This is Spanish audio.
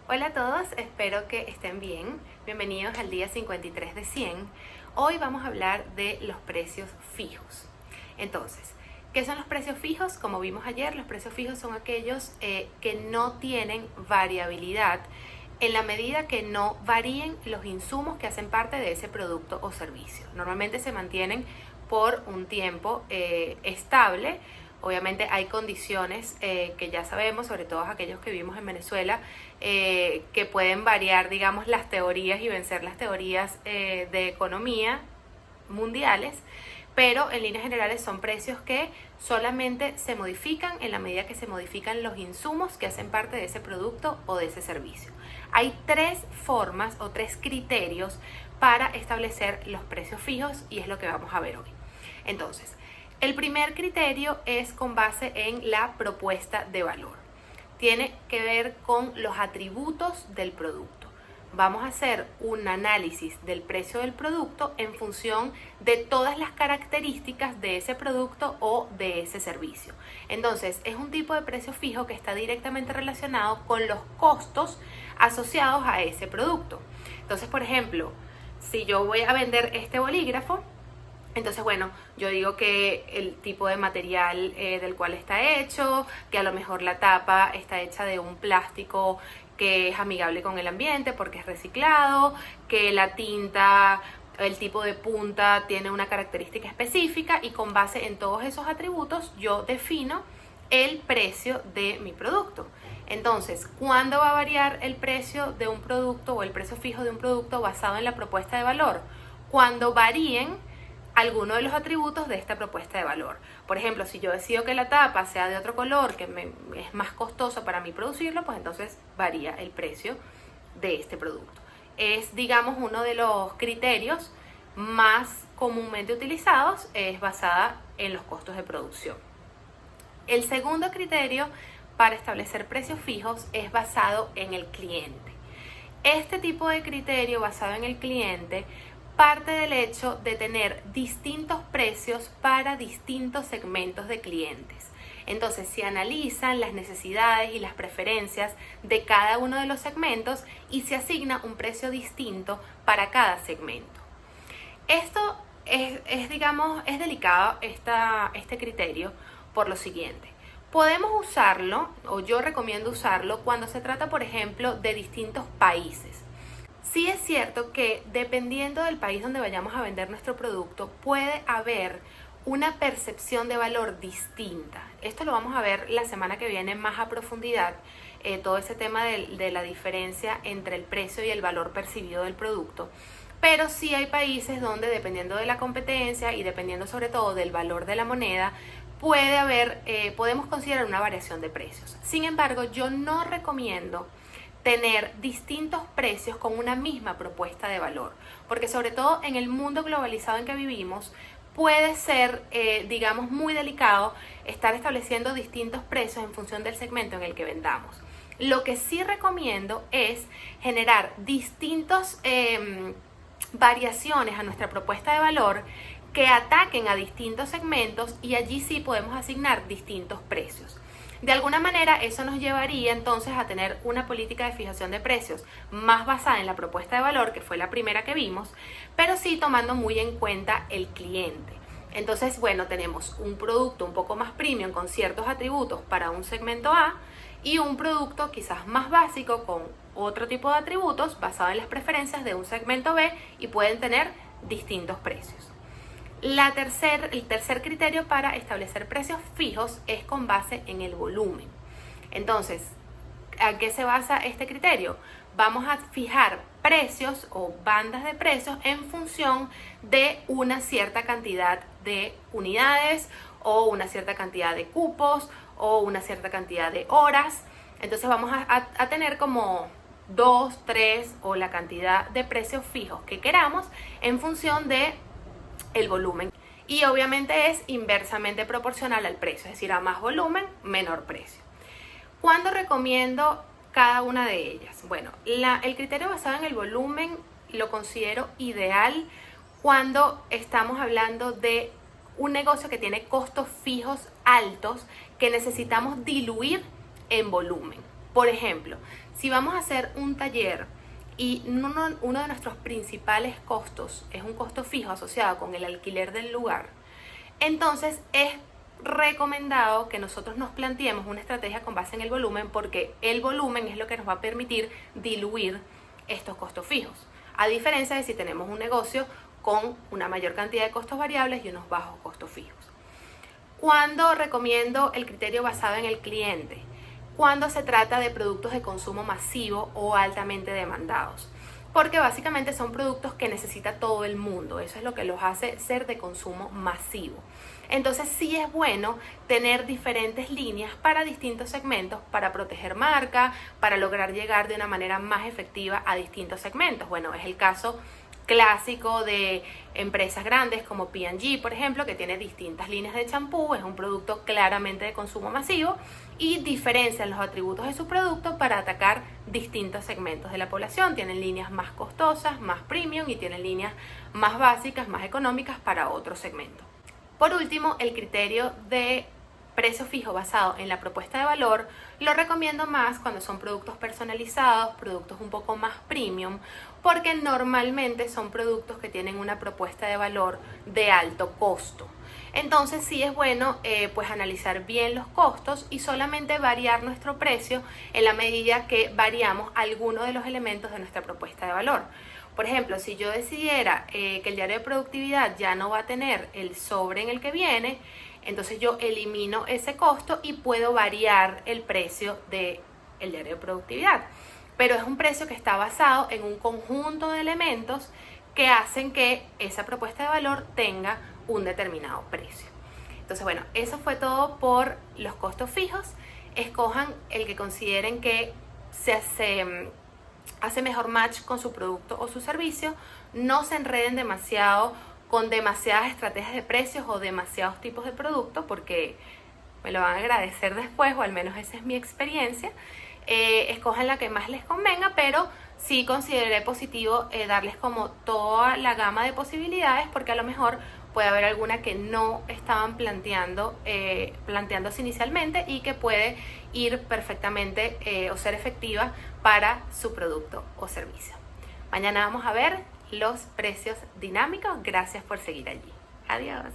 Hola a todos, espero que estén bien. Bienvenidos al día 53 de 100. Hoy vamos a hablar de los precios fijos. Entonces, ¿qué son los precios fijos? Como vimos ayer, los precios fijos son aquellos que no tienen variabilidad en la medida que no varíen los insumos que hacen parte de ese producto o servicio. Normalmente se mantienen por un tiempo estable. Obviamente hay condiciones que ya sabemos, sobre todo aquellos que vivimos en Venezuela, que pueden variar, digamos, las teorías y vencer las teorías de economía mundiales, pero en líneas generales son precios que solamente se modifican en la medida que se modifican los insumos que hacen parte de ese producto o de ese servicio. Hay tres formas o tres criterios para establecer los precios fijos y es lo que vamos a ver hoy. Entonces, el primer criterio es con base en la propuesta de valor. Tiene que ver con los atributos del producto. Vamos a hacer un análisis del precio del producto en función de todas las características de ese producto o de ese servicio. Entonces, es un tipo de precio fijo que está directamente relacionado con los costos asociados a ese producto. Entonces, por ejemplo, si yo voy a vender este bolígrafo, entonces, bueno, yo digo que el tipo de material del cual está hecho, que a lo mejor la tapa está hecha de un plástico que es amigable con el ambiente porque es reciclado, que la tinta, el tipo de punta tiene una característica específica y con base en todos esos atributos yo defino el precio de mi producto. Entonces, ¿cuándo va a variar el precio de un producto o el precio fijo de un producto basado en la propuesta de valor? Cuando varíen alguno de los atributos de esta propuesta de valor. Por ejemplo, si yo decido que la tapa sea de otro color, que es más costoso para mí producirlo, pues entonces varía el precio de este producto. Es, digamos, uno de los criterios más comúnmente utilizados, es basada en los costos de producción. El segundo criterio para establecer precios fijos es basado en el cliente. Este tipo de criterio basado en el cliente parte del hecho de tener distintos precios para distintos segmentos de clientes. Entonces, se analizan las necesidades y las preferencias de cada uno de los segmentos y se asigna un precio distinto para cada segmento. Esto digamos, es delicado este criterio por lo siguiente. Podemos usarlo, o yo recomiendo usarlo, cuando se trata, por ejemplo, de distintos países. Sí es cierto que dependiendo del país donde vayamos a vender nuestro producto, puede haber una percepción de valor distinta. Esto lo vamos a ver la semana que viene más a profundidad, todo ese tema de la diferencia entre el precio y el valor percibido del producto. Pero sí hay países donde, dependiendo de la competencia y dependiendo sobre todo del valor de la moneda, podemos considerar una variación de precios. Sin embargo, yo no recomiendo tener distintos precios con una misma propuesta de valor, porque sobre todo en el mundo globalizado en que vivimos, puede ser, digamos, muy delicado estar estableciendo distintos precios en función del segmento en el que vendamos. Lo que sí recomiendo es generar distintos variaciones a nuestra propuesta de valor que ataquen a distintos segmentos y allí sí podemos asignar distintos precios. De alguna manera eso nos llevaría entonces a tener una política de fijación de precios más basada en la propuesta de valor, que fue la primera que vimos, pero sí tomando muy en cuenta el cliente. Entonces, bueno, tenemos un producto un poco más premium con ciertos atributos para un segmento A y un producto quizás más básico con otro tipo de atributos basado en las preferencias de un segmento B y pueden tener distintos precios. El tercer criterio para establecer precios fijos es con base en el volumen. Entonces, ¿a qué se basa este criterio? Vamos a fijar precios o bandas de precios en función de una cierta cantidad de unidades o una cierta cantidad de cupos o una cierta cantidad de horas. Entonces vamos a tener como 2, 3 o la cantidad de precios fijos que queramos en función de el volumen, y obviamente es inversamente proporcional al precio, es decir, a más volumen, menor precio. ¿Cuándo recomiendo cada una de ellas? Bueno, el criterio basado en el volumen lo considero ideal cuando estamos hablando de un negocio que tiene costos fijos altos que necesitamos diluir en volumen. Por ejemplo, si vamos a hacer un taller y uno de nuestros principales costos es un costo fijo asociado con el alquiler del lugar, entonces es recomendado que nosotros nos planteemos una estrategia con base en el volumen, porque el volumen es lo que nos va a permitir diluir estos costos fijos, a diferencia de si tenemos un negocio con una mayor cantidad de costos variables y unos bajos costos fijos. ¿Cuándo recomiendo el criterio basado en el cliente? Cuando se trata de productos de consumo masivo o altamente demandados, porque básicamente son productos que necesita todo el mundo. Eso es lo que los hace ser de consumo masivo. Entonces sí es bueno tener diferentes líneas para distintos segmentos, para proteger marca, para lograr llegar de una manera más efectiva a distintos segmentos. Bueno, es el caso clásico de empresas grandes como P&G, por ejemplo, que tiene distintas líneas de champú, es un producto claramente de consumo masivo y diferencian los atributos de su producto para atacar distintos segmentos de la población. Tienen líneas más costosas, más premium, y tienen líneas más básicas, más económicas para otro segmento. Por último, el criterio de precio fijo basado en la propuesta de valor lo recomiendo más cuando son productos personalizados, productos un poco más premium, porque normalmente son productos que tienen una propuesta de valor de alto costo. Entonces sí es bueno pues analizar bien los costos y solamente variar nuestro precio en la medida que variamos alguno de los elementos de nuestra propuesta de valor. Por ejemplo, si yo decidiera que el diario de productividad ya no va a tener el sobre en el que viene, entonces yo elimino ese costo y puedo variar el precio del diario de productividad. Pero es un precio que está basado en un conjunto de elementos que hacen que esa propuesta de valor tenga un determinado precio. Entonces, bueno, eso fue todo por los costos fijos. Escojan el que consideren que se hace mejor match con su producto o su servicio. No se enreden demasiado con demasiadas estrategias de precios o demasiados tipos de productos, porque me lo van a agradecer después, o al menos esa es mi experiencia. Escojan la que más les convenga, pero sí consideré positivo darles como toda la gama de posibilidades, porque a lo mejor puede haber alguna que no estaban planteándose inicialmente y que puede ir perfectamente o ser efectiva para su producto o servicio. Mañana vamos a ver los precios dinámicos. Gracias por seguir allí. Adiós.